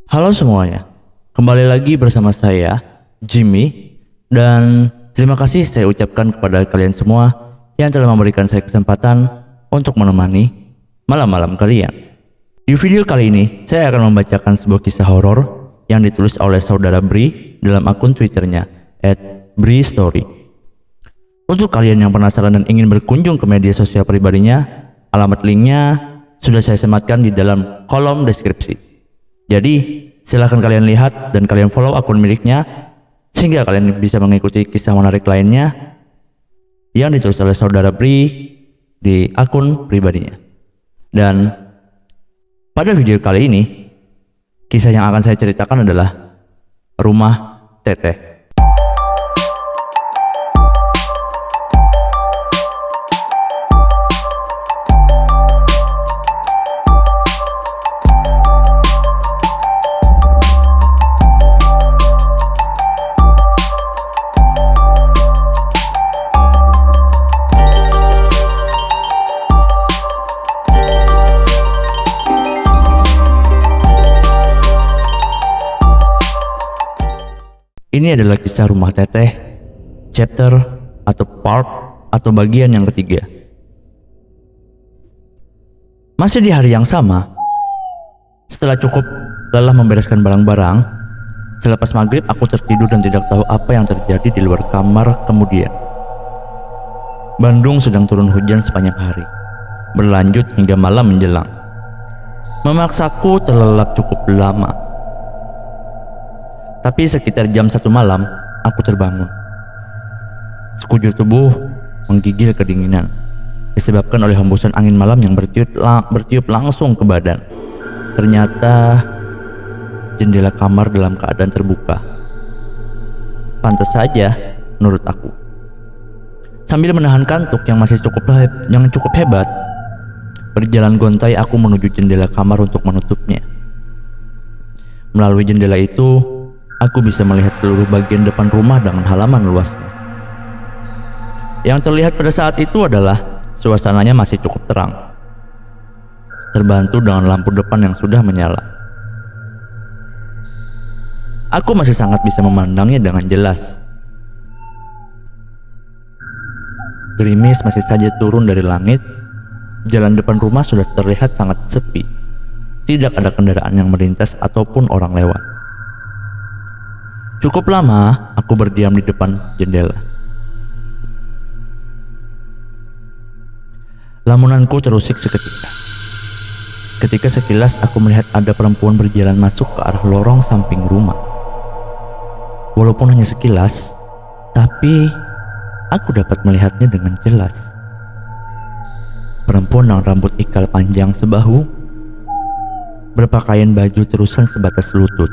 Halo semuanya, kembali lagi bersama saya, Jimmy, dan terima kasih saya ucapkan kepada kalian semua yang telah memberikan saya kesempatan untuk menemani malam-malam kalian. Di video kali ini, saya akan membacakan sebuah kisah horor yang ditulis oleh saudara Bri dalam akun Twitternya @bristory. Untuk kalian yang penasaran dan ingin berkunjung ke media sosial pribadinya, alamat linknya sudah saya sematkan di dalam kolom deskripsi. Jadi silahkan kalian lihat dan kalian follow akun miliknya sehingga kalian bisa mengikuti kisah menarik lainnya yang ditulis oleh saudara Bri di akun pribadinya. Dan pada video kali ini, kisah yang akan saya ceritakan adalah Rumah Teteh. Ini adalah kisah Rumah Teteh, chapter atau part atau bagian yang ketiga. Masih di hari yang sama, setelah cukup lelah membereskan barang-barang, selepas maghrib aku tertidur dan tidak tahu apa yang terjadi di luar kamar kemudian. Bandung sedang turun hujan sepanjang hari, berlanjut hingga malam menjelang. Memaksaku terlelap cukup lama. Tapi sekitar jam 1 malam, aku terbangun. Sekujur tubuh menggigil kedinginan, disebabkan oleh hembusan angin malam yang bertiup langsung ke badan. Ternyata jendela kamar dalam keadaan terbuka. Pantas saja, menurut aku. Sambil menahan kantuk yang masih cukup hebat, berjalan gontai aku menuju jendela kamar untuk menutupnya. Melalui jendela itu, aku bisa melihat seluruh bagian depan rumah dengan halaman luasnya. Yang terlihat pada saat itu adalah suasananya masih cukup terang, terbantu dengan lampu depan yang sudah menyala. Aku masih sangat bisa memandangnya dengan jelas. Gerimis masih saja turun dari langit. Jalan depan rumah sudah terlihat sangat sepi. Tidak ada kendaraan yang melintas ataupun orang lewat. Cukup lama aku berdiam di depan jendela. Lamunanku terusik seketika. Ketika sekilas aku melihat ada perempuan berjalan masuk ke arah lorong samping rumah. Walaupun hanya sekilas, tapi aku dapat melihatnya dengan jelas. Perempuan dengan rambut ikal panjang sebahu, berpakaian baju terusan sebatas lutut,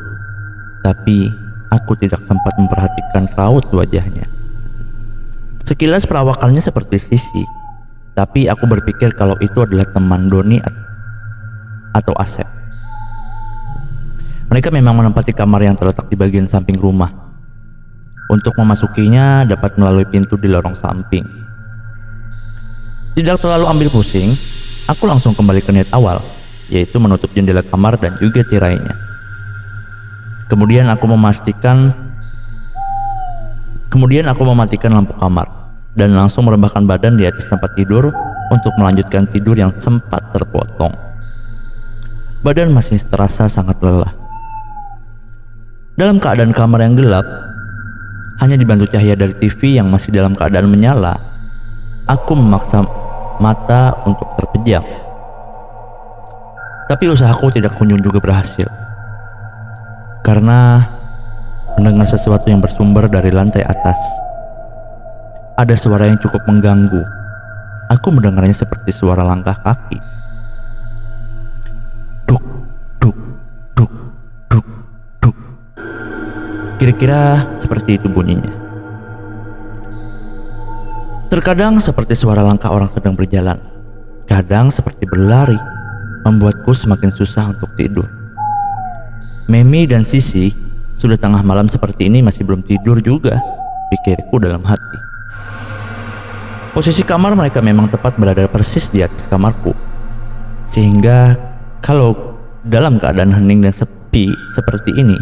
tapi aku tidak sempat memperhatikan raut wajahnya. Sekilas perawakannya seperti Sisi, tapi aku berpikir kalau itu adalah teman Doni atau Asep. Mereka memang menempati kamar yang terletak di bagian samping rumah. Untuk memasukinya dapat melalui pintu di lorong samping. Tidak terlalu ambil pusing, aku langsung kembali ke niat awal, yaitu menutup jendela kamar dan juga tirainya. Kemudian aku mematikan lampu kamar dan langsung merebahkan badan di atas tempat tidur untuk melanjutkan tidur yang sempat terpotong. Badan masih terasa sangat lelah. Dalam keadaan kamar yang gelap, hanya dibantu cahaya dari TV yang masih dalam keadaan menyala, aku memaksa mata untuk terpejam. Tapi usahaku tidak kunjung juga berhasil. Karena mendengar sesuatu yang bersumber dari lantai atas. Ada suara yang cukup mengganggu. Aku mendengarnya seperti suara langkah kaki. Duk, duk, duk, duk, duk. Kira-kira seperti itu bunyinya. Terkadang seperti suara langkah orang sedang berjalan. Kadang seperti berlari, membuatku semakin susah untuk tidur. Memi dan Sisi sudah tengah malam seperti ini masih belum tidur juga, pikirku dalam hati. Posisi kamar mereka memang tepat berada persis di atas kamarku, sehingga kalau dalam keadaan hening dan sepi sepi seperti ini,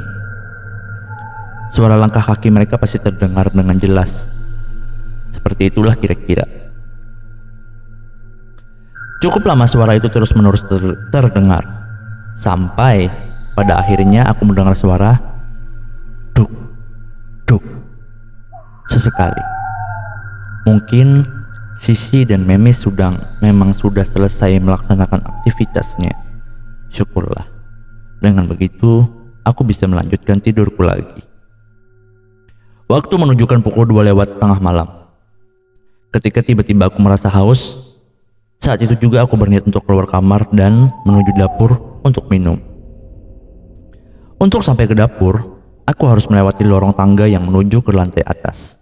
suara langkah kaki mereka pasti terdengar dengan jelas. Seperti itulah kira-kira. Cukup lama suara itu terus-menerus terdengar, sampai pada akhirnya aku mendengar suara duk, duk, sesekali. Mungkin Sisi dan Memes memang sudah selesai melaksanakan aktivitasnya. Syukurlah. Dengan begitu, aku bisa melanjutkan tidurku lagi. Waktu menunjukkan pukul 2 lewat tengah malam. Ketika tiba-tiba aku merasa haus, saat itu juga aku berniat untuk keluar kamar dan menuju dapur untuk minum. Untuk sampai ke dapur, aku harus melewati lorong tangga yang menuju ke lantai atas.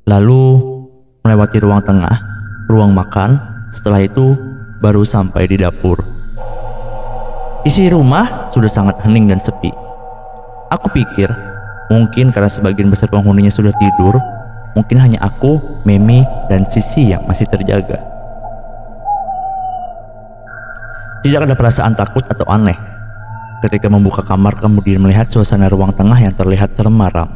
Lalu melewati ruang tengah, ruang makan, setelah itu baru sampai di dapur. Isi rumah sudah sangat hening dan sepi. Aku pikir mungkin karena sebagian besar penghuninya sudah tidur, mungkin hanya aku, Memi, dan Sisi yang masih terjaga. Tidak ada perasaan takut atau aneh ketika membuka kamar kemudian melihat suasana ruang tengah yang terlihat termaram.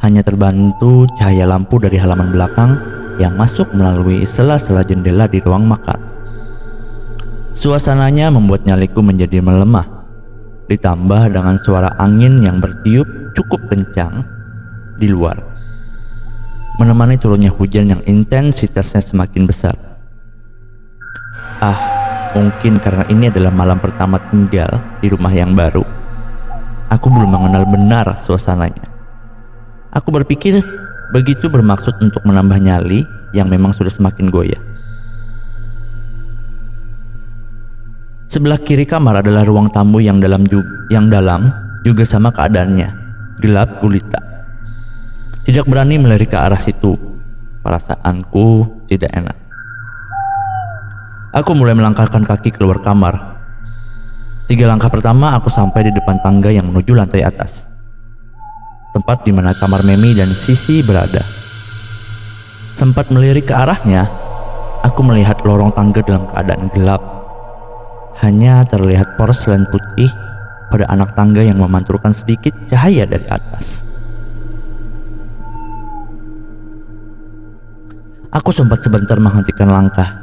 Hanya terbantu cahaya lampu dari halaman belakang yang masuk melalui sela-sela jendela di ruang makan. Suasananya membuat nyaliku menjadi melemah, ditambah dengan suara angin yang bertiup cukup kencang di luar, menemani turunnya hujan yang intensitasnya semakin besar. Mungkin karena ini adalah malam pertama tinggal di rumah yang baru, aku belum mengenal benar suasananya. Aku berpikir begitu bermaksud untuk menambah nyali yang memang sudah semakin goyah. Sebelah kiri kamar adalah ruang tamu yang dalam juga sama keadaannya, gelap gulita. Tidak berani melirik ke arah situ. Perasaanku tidak enak. Aku mulai melangkahkan kaki keluar kamar. 3 langkah pertama aku sampai di depan tangga yang menuju lantai atas, tempat di mana kamar Memi dan Sisi berada. Sempat melirik ke arahnya, aku melihat lorong tangga dalam keadaan gelap. Hanya terlihat porselen putih pada anak tangga yang memantulkan sedikit cahaya dari atas. Aku sempat sebentar menghentikan langkah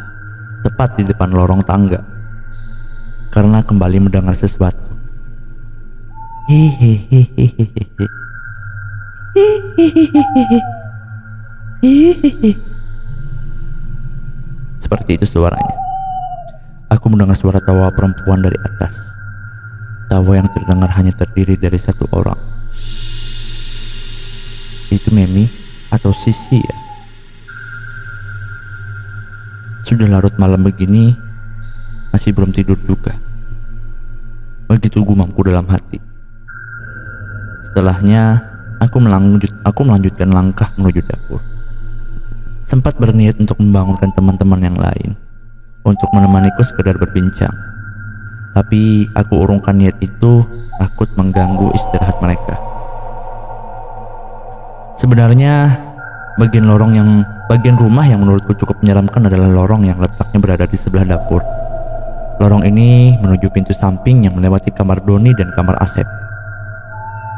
tepat di depan lorong tangga karena kembali mendengar sesuatu. Seperti itu suaranya. Aku mendengar suara tawa perempuan dari atas. Tawa yang terdengar hanya terdiri dari 1 orang. Itu Memi atau Sisi ya? Sudah larut malam begini, masih belum tidur juga. Begitu gumamku dalam hati. Setelahnya, aku melanjutkan langkah menuju dapur. Sempat berniat untuk membangunkan teman-teman yang lain untuk menemaniku sekedar berbincang. Tapi aku urungkan niat itu, takut mengganggu istirahat mereka. Sebenarnya bagian rumah yang menurutku cukup menyeramkan adalah lorong yang letaknya berada di sebelah dapur. Lorong ini menuju pintu samping yang melewati kamar Doni dan kamar Asep.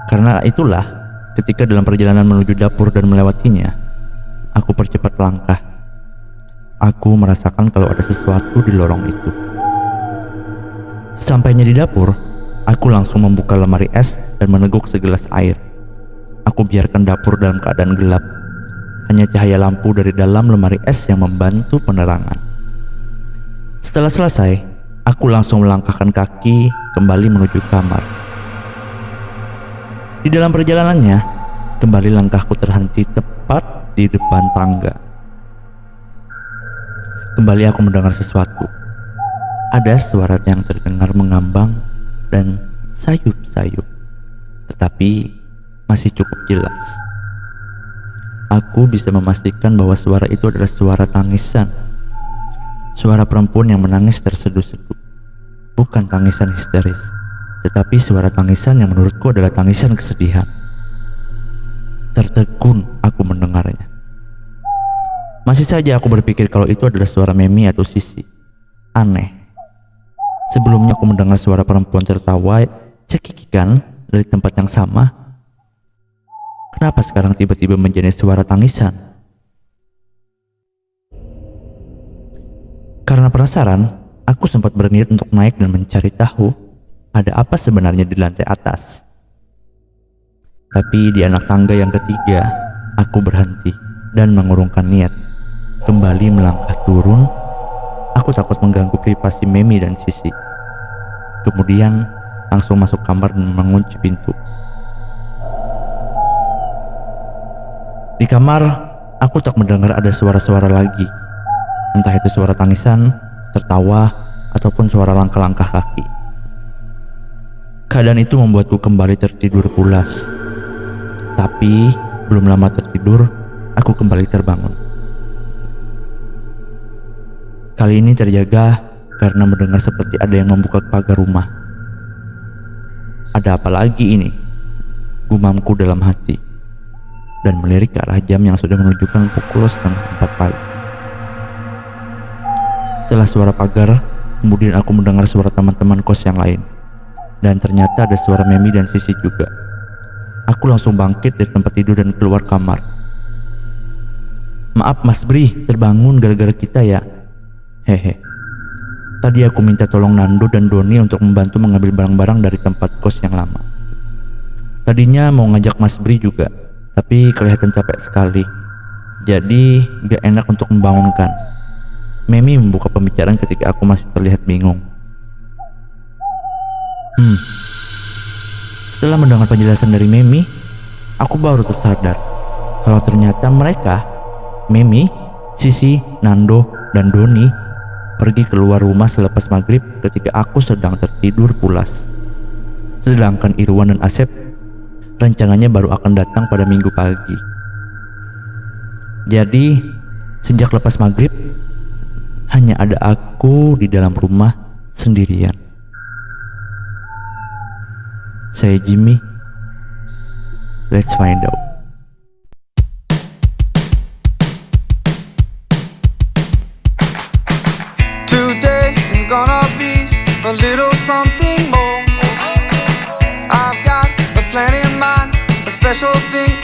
Karena itulah, ketika dalam perjalanan menuju dapur dan melewatinya, aku percepat langkah. Aku merasakan kalau ada sesuatu di lorong itu. Sesampainya di dapur, aku langsung membuka lemari es dan meneguk segelas air. Aku biarkan dapur dalam keadaan gelap. Hanya cahaya lampu dari dalam lemari es yang membantu penerangan. Setelah selesai, aku langsung melangkahkan kaki kembali menuju kamar. Di dalam perjalanannya, kembali langkahku terhenti tepat di depan tangga. Kembali aku mendengar sesuatu. Ada suara yang terdengar mengambang dan sayup-sayup, tetapi masih cukup jelas. Aku bisa memastikan bahwa suara itu adalah suara tangisan. Suara perempuan yang menangis terseduh-seduh. Bukan tangisan histeris, tetapi suara tangisan yang menurutku adalah tangisan kesedihan. Tertegun aku mendengarnya. Masih saja aku berpikir kalau itu adalah suara Memi atau Sisi. Aneh. Sebelumnya aku mendengar suara perempuan tertawa Cekikikan dari tempat yang sama. Kenapa sekarang tiba-tiba menjadi suara tangisan? Karena penasaran, aku sempat berniat untuk naik dan mencari tahu ada apa sebenarnya di lantai atas. Tapi di anak tangga yang ketiga, aku berhenti dan mengurungkan niat. Kembali melangkah turun, aku takut mengganggu privasi Memi dan Sisi. Kemudian langsung masuk kamar dan mengunci pintu. Di kamar, aku tak mendengar ada suara-suara lagi. Entah itu suara tangisan, tertawa, ataupun suara langkah-langkah kaki. Keadaan itu membuatku kembali tertidur pulas. Tapi belum lama tertidur, aku kembali terbangun. Kali ini terjaga karena mendengar seperti ada yang membuka pagar rumah. Ada apa lagi ini? Gumamku dalam hati dan melirik ke arah jam yang sudah menunjukkan pukul 3:30 pagi. Setelah suara pagar, kemudian aku mendengar suara teman-teman kos yang lain. Dan ternyata ada suara Memi dan Sisi juga. Aku langsung bangkit dari tempat tidur dan keluar kamar. "Maaf Mas Bri, terbangun gara-gara kita ya." Hehe. Tadi aku minta tolong Nando dan Doni untuk membantu mengambil barang-barang dari tempat kos yang lama. Tadinya mau ngajak Mas Bri juga, tapi kelihatan capek sekali. Jadi gak enak untuk membangunkan. Memi membuka pembicaraan ketika aku masih terlihat bingung. Setelah mendengar penjelasan dari Memi, aku baru tersadar kalau ternyata mereka, Memi, Sisi, Nando, dan Doni pergi keluar rumah selepas maghrib ketika aku sedang tertidur pulas. Sedangkan Irwan dan Asep rencananya baru akan datang pada minggu pagi. Jadi sejak lepas maghrib hanya ada aku di dalam rumah sendirian. Saya Jimmy. Let's find out. Today is gonna be a little something more. I've got a plan in mind, a special thing